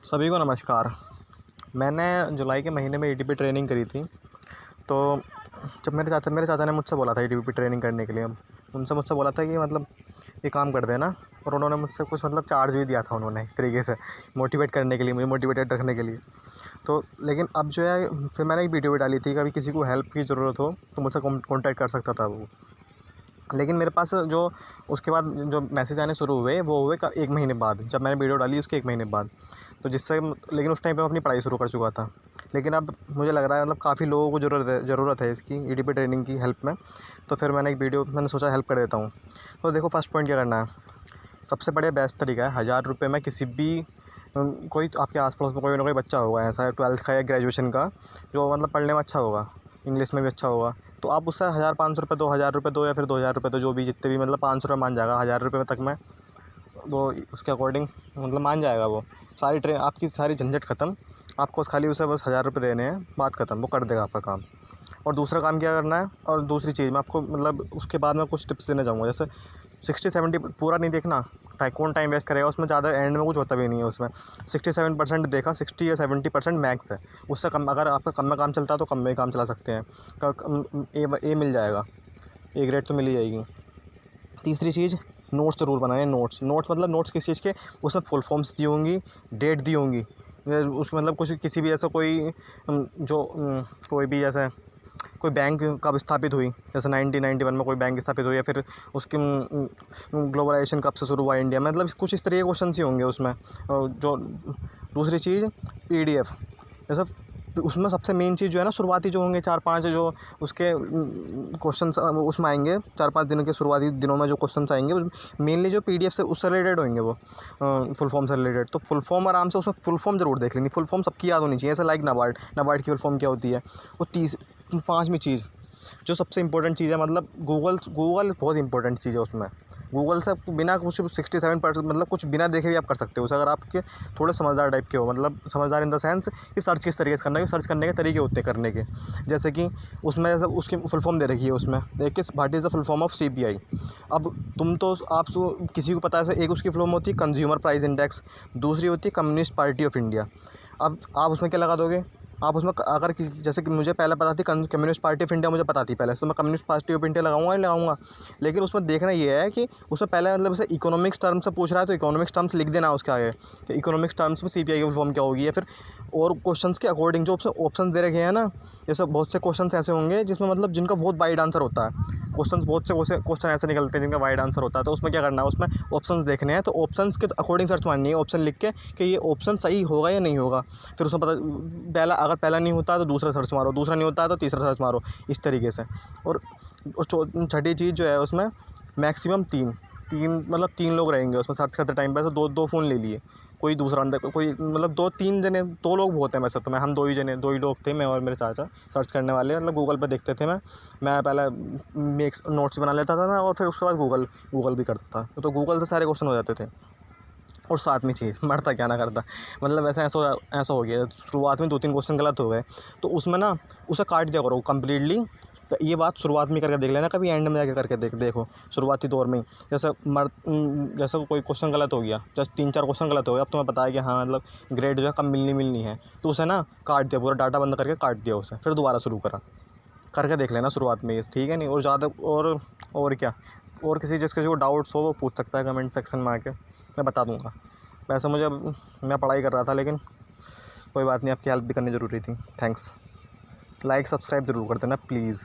सभी को नमस्कार। मैंने जुलाई के महीने में ईटीपी ट्रेनिंग करी थी। तो जब मेरे चाचा ने मुझसे बोला था ईटीपी ट्रेनिंग करने के लिए, उनसे मुझसे बोला था कि मतलब ये काम कर देना। और उन्होंने मुझसे कुछ मतलब चार्ज भी दिया था, उन्होंने एक तरीके से मोटिवेट करने के लिए, मुझे मोटिवेटेड रखने के लिए। तो लेकिन अब जो है, फिर मैंने एक वीडियो भी डाली थी, कभी किसी को हेल्प की ज़रूरत हो तो मुझसे कॉन्टैक्ट कर सकता था वो। लेकिन मेरे पास जो उसके बाद जो मैसेज आने शुरू हुए वो हुए 1 महीने बाद, जब मैंने वीडियो डाली उसके 1 महीने बाद। तो जिससे लेकिन उस टाइम पे मैं अपनी पढ़ाई शुरू कर चुका था। लेकिन अब मुझे लग रहा है मतलब काफ़ी लोगों को ज़रूरत है इसकी ईटीपी ट्रेनिंग की हेल्प में। तो फिर मैंने सोचा हेल्प कर देता हूँ। तो देखो, फर्स्ट पॉइंट क्या करना है। सबसे बढ़िया बेस्ट तरीका है, 1000 रुपये में किसी भी कोई आपके आस-पास में कोई ना कोई बच्चा होगा ऐसा 12th का या ग्रेजुएशन का, जो मतलब पढ़ने में अच्छा होगा, इंग्लिश में भी अच्छा होगा। तो आप उससे 1500 रुपये दो, 1000 रुपये दो, या फिर 2000 रुपये दो, जो भी जितने भी मतलब 500 रुपये मान जाएगा। 1000 रुपये तक में वो उसके अकॉर्डिंग मतलब मान जाएगा वो। आपकी सारी झंझट ख़त्म। आपको खाली उसे बस 1000 रुपये देने हैं, बात ख़त्म, वो कर देगा आपका काम। और दूसरा काम क्या करना है, और दूसरी चीज़ मैं आपको मतलब उसके बाद में कुछ टिप्स देना चाहूँगा। जैसे 60-70 पूरा नहीं देखना, कौन टाइम वेस्ट करेगा उसमें, ज़्यादा एंड में कुछ होता भी नहीं है उसमें। 67% देखा, 60 या 70% मैक्स है। उससे कम अगर आपका कम में काम चलता है तो कम में ही काम चला सकते हैं। ए मिल जाएगा, ए ग्रेड तो मिल ही जाएगी। तीसरी चीज़, नोट्स ज़रूर बनाएं। नोट्स मतलब नोट्स किस चीज़ के, उसमें फुल फॉर्म्स दी होंगी, डेट दी होंगी, उसमें मतलब कुछ किसी भी ऐसा कोई कोई भी ऐसा कोई बैंक कब स्थापित हुई, जैसे 1991 में कोई बैंक स्थापित हुई, या फिर उसकी ग्लोबलाइजेशन कब से शुरू हुआ इंडिया में, मतलब कुछ इस तरह के क्वेश्चन ही होंगे उसमें। जो दूसरी चीज़, पीडीएफ। जैसे उसमें सबसे मेन चीज़ जो है ना, शुरुआती जो होंगे 4-5 जो उसके क्वेश्चंस उसमें आएंगे, 4-5 दिनों के शुरुआती दिनों में जो क्वेश्चंस आएंगे मेनली जो पीडीएफ से उससे रिलेटेड होंगे, वो फुल फॉर्म से रिलेटेड। तो फुल फॉर्म आराम से उसमें फुल फॉर्म जरूर देख लेनी। फुल फॉर्म सबकी याद होनी चाहिए, ऐसे लाइक नाबार्ड की फुल फॉर्म क्या होती है। वो 5वीं चीज़ जो सबसे इंपॉर्टेंट चीज़ है, मतलब गूगल बहुत इंपॉर्टेंट चीज़ है उसमें। गूगल से बिना कुछ 67% मतलब कुछ बिना देखे भी आप कर सकते हो उसे, अगर आपके थोड़े समझदार टाइप के हो, मतलब समझदार इन द सेंस कि सर्च किस तरीके से करना है, सर्च करने के तरीके होते हैं करने के। जैसे कि उसमें जैसे उसकी फुल फॉर्म दे रखी है उसमें, एक what is the full form of CPI. अब किसी को पता है, एक उसकी फुल फॉर्म होती है कंज्यूमर प्राइस इंडेक्स, दूसरी होती है कम्युनिस्ट पार्टी ऑफ इंडिया। अब आप उसमें क्या लगा दोगे, आप उसमें अगर किसी, जैसे कि मुझे पहले पता थी कम्युनिस्ट पार्टी ऑफ इंडिया, मुझे पता थी पहले, तो मैं कम्युनिस्ट पार्टी ऑफ इंडिया लगाऊंगा ही लगाऊंगा। लेकिन उसमें देखना ये है कि उसमें पहले मतलब जैसे इकोनॉमिक्स टर्म से पूछ रहा है तो इकोनॉमिक्स टर्म्स लिख देना उसके आगे कि इकोनॉमिक्स टर्म्स में सीपीआई की फॉर्म क्या होगी, या फिर और क्वेश्चंस के अकॉर्डिंग जो ऑप्शन दे रखे हैं ना। जैसे बहुत से क्वेश्चंस ऐसे होंगे जिसमें मतलब जिनका बहुत वाइड आंसर होता है। बहुत से क्वेश्चन ऐसे निकलते हैं जिनका वाइड आंसर होता है, तो उसमें क्या करना है, उसमें ऑप्शंस देखने हैं। तो ऑप्शंस के अकॉर्डिंग सर्च मारनी है, ऑप्शन लिख के कि ये ऑप्शन सही होगा या नहीं होगा। फिर उसमें अगर पहला नहीं होता है तो दूसरा सर्च मारो, दूसरा नहीं होता है तो तीसरा सर्च मारो, इस तरीके से। और छठी चीज़ जो है उसमें, मैक्सिमम मतलब 3 लोग रहेंगे उसमें सर्च करते टाइम पे। ऐसे दो फोन ले लिए, कोई दूसरा अंदर कोई मतलब 2-3 जने, 2 लोग बहुत हैं वैसे तो। हम 2 ही लोग थे, मैं और मेरे चाचा सर्च करने वाले, मतलब गूगल पे देखते थे। मैं पहले नोट्स बना लेता था मैं, और फिर उसके बाद गूगल भी करता था। तो गूगल से सारे क्वेश्चन हो जाते थे। और 7वीं चीज़, मरता क्या ना करता, मतलब ऐसा हो गया, शुरुआत में 2-3 क्वेश्चन गलत हो गए तो उसमें ना उसे काट दिया करो कम्प्लीटली। तो ये बात शुरुआत में करके देख लेना, कभी एंड में जाके करके देखो शुरुआती दौर में ही। जैसे कोई क्वेश्चन गलत हो गया, जस्ट 3-4 क्वेश्चन गलत हो गया, अब तुम्हें पता है कि हाँ मतलब ग्रेड जो है कम मिलनी है, तो उसे ना काट दिया, पूरा डाटा बंद करके काट दिया उसे, फिर दोबारा शुरू करा। करके देख लेना शुरुआत में ये, ठीक है नहीं। और ज़्यादा और क्या, और किसी को डाउट्स हो वो पूछ सकता है कमेंट सेक्शन में आके, मैं बता दूँगा। वैसे मैं पढ़ाई कर रहा था, लेकिन कोई बात नहीं, आपकी हेल्प भी करनी ज़रूरी थी। थैंक्स। लाइक सब्सक्राइब ज़रूर कर देना प्लीज़।